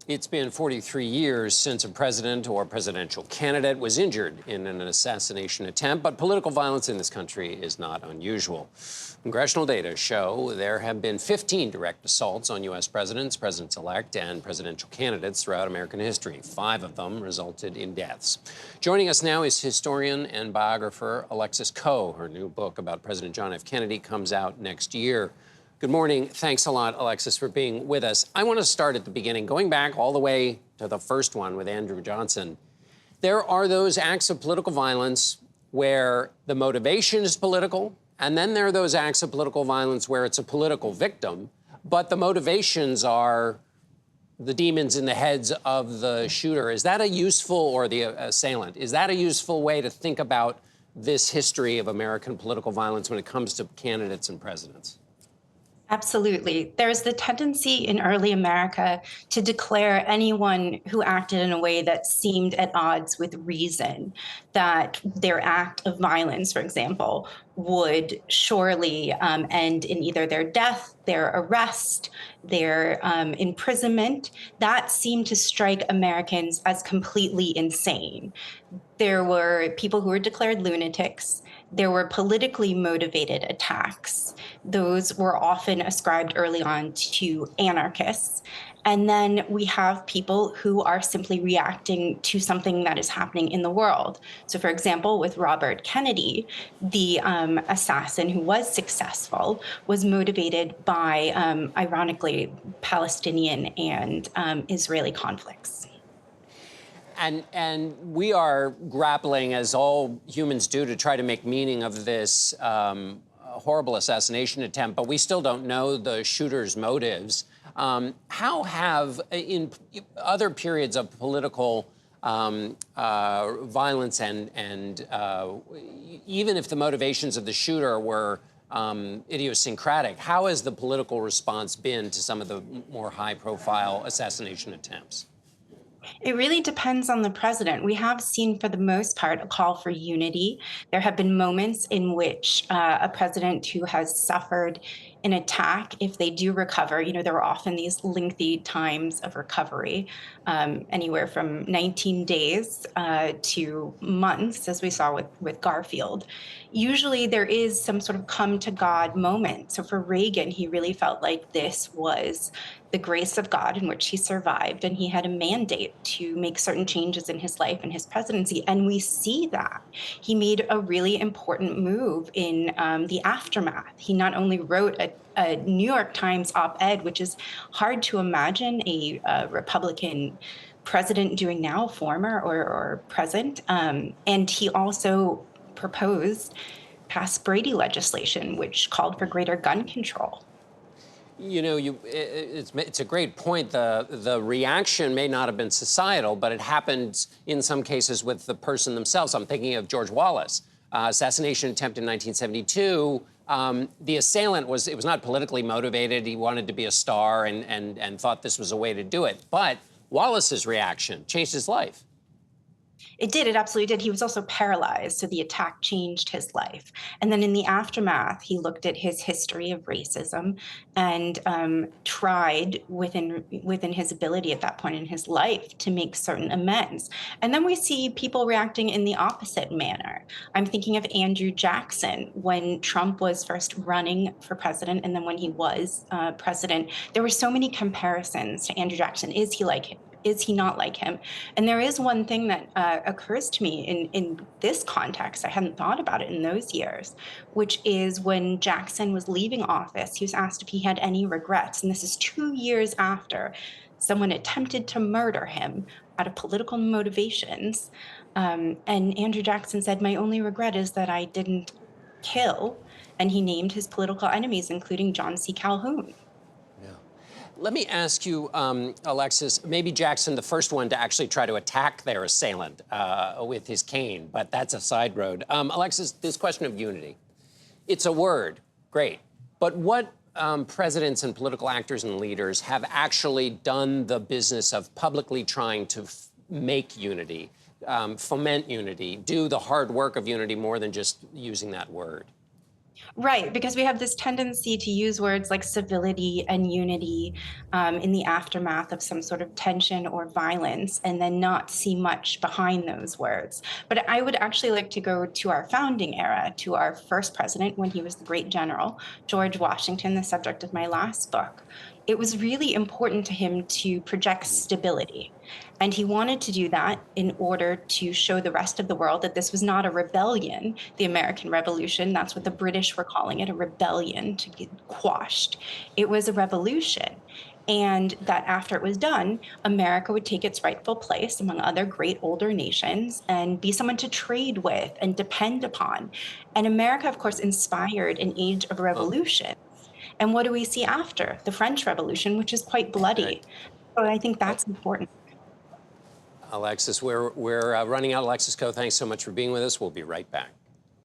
It's been 43 years since a president or presidential candidate was injured in an assassination attempt, but political violence in this country is not unusual. Congressional data show there have been 15 direct assaults on U.S. presidents, presidents-elect, and presidential candidates throughout American history. 5 of them resulted in deaths. Joining us now is historian and biographer Alexis Coe. Her new book about President John F. Kennedy comes out next year. Good morning. Thanks a lot, Alexis, for being with us. I want to start at the beginning, going back all the way to the first one with Andrew Johnson. There are those acts of political violence where the motivation is political, and then there are those acts of political violence where it's a political victim, but the motivations are the demons in the heads of the shooter. Is that a useful, or the assailant, is that a useful way to think about this history of American political violence when it comes to candidates and presidents? Absolutely. There's the tendency in early America to declare anyone who acted in a way that seemed at odds with reason, that their act of violence, for example, would surely end in either their death, their arrest, their imprisonment. That seemed to strike Americans as completely insane. There were people who were declared lunatics. There were politically motivated attacks. Those were often ascribed early on to anarchists. And then we have people who are simply reacting to something that is happening in the world. So, for example, with Robert Kennedy, the assassin who was successful was motivated by, ironically, Palestinian and Israeli conflicts. And we are grappling, as all humans do, to try to make meaning of this horrible assassination attempt, but we still don't know the shooter's motives. How have, in other periods of political violence and even if the motivations of the shooter were idiosyncratic, how has the political response been to some of the more high-profile assassination attempts? It really depends on the president. We have seen, for the most part, a call for unity. There have been moments in which a president who has suffered an attack, if they do recover, there are often these lengthy times of recovery, anywhere from 19 days to months, as we saw with Garfield. Usually there is some sort of come to God moment. So for Reagan, he really felt like this was the grace of God in which he survived, and he had a mandate to make certain changes in his life and his presidency. And we see that. He made a really important move in the aftermath. He not only wrote a New York Times op-ed, which is hard to imagine a Republican president doing now, former or present, and he also passed Brady legislation, which called for greater gun control. It's a great point. The reaction may not have been societal, but it happened in some cases with the person themselves. I'm thinking of George Wallace, assassination attempt in 1972. The assailant was not politically motivated. He wanted to be a star and thought this was a way to do it. But Wallace's reaction changed his life. It did. It absolutely did. He was also paralyzed, so the attack changed his life. And then in the aftermath, he looked at his history of racism and tried within his ability at that point in his life to make certain amends. And then we see people reacting in the opposite manner. I'm thinking of Andrew Jackson when Trump was first running for president, and then when he was president. There were so many comparisons to Andrew Jackson. Is he like him? Is he not like him? And there is one thing that occurs to me in this context. I hadn't thought about it in those years, which is when Jackson was leaving office, he was asked if he had any regrets. And this is 2 years after someone attempted to murder him out of political motivations. And Andrew Jackson said, "My only regret is that I didn't kill." And he named his political enemies, including John C. Calhoun. Let me ask you, Alexis, maybe Jackson, the first one to actually try to attack their assailant with his cane, but that's a side road. Alexis, this question of unity, it's a word, great. But what presidents and political actors and leaders have actually done the business of publicly trying to make unity, foment unity, do the hard work of unity more than just using that word? Right, because we have this tendency to use words like civility and unity in the aftermath of some sort of tension or violence, and then not see much behind those words. But I would actually like to go to our founding era, to our first president when he was the great general, George Washington, the subject of my last book. It was really important to him to project stability. And he wanted to do that in order to show the rest of the world that this was not a rebellion, the American Revolution. That's what the British were calling it, a rebellion to get quashed. It was a revolution. And that after it was done, America would take its rightful place among other great older nations and be someone to trade with and depend upon. And America, of course, inspired an age of Oh, revolution. And what do we see after? The French Revolution, which is quite bloody. okay. So I think Oh, that's important. Alexis, we're running out. Alexis Coe, thanks so much for being with us. We'll be right back.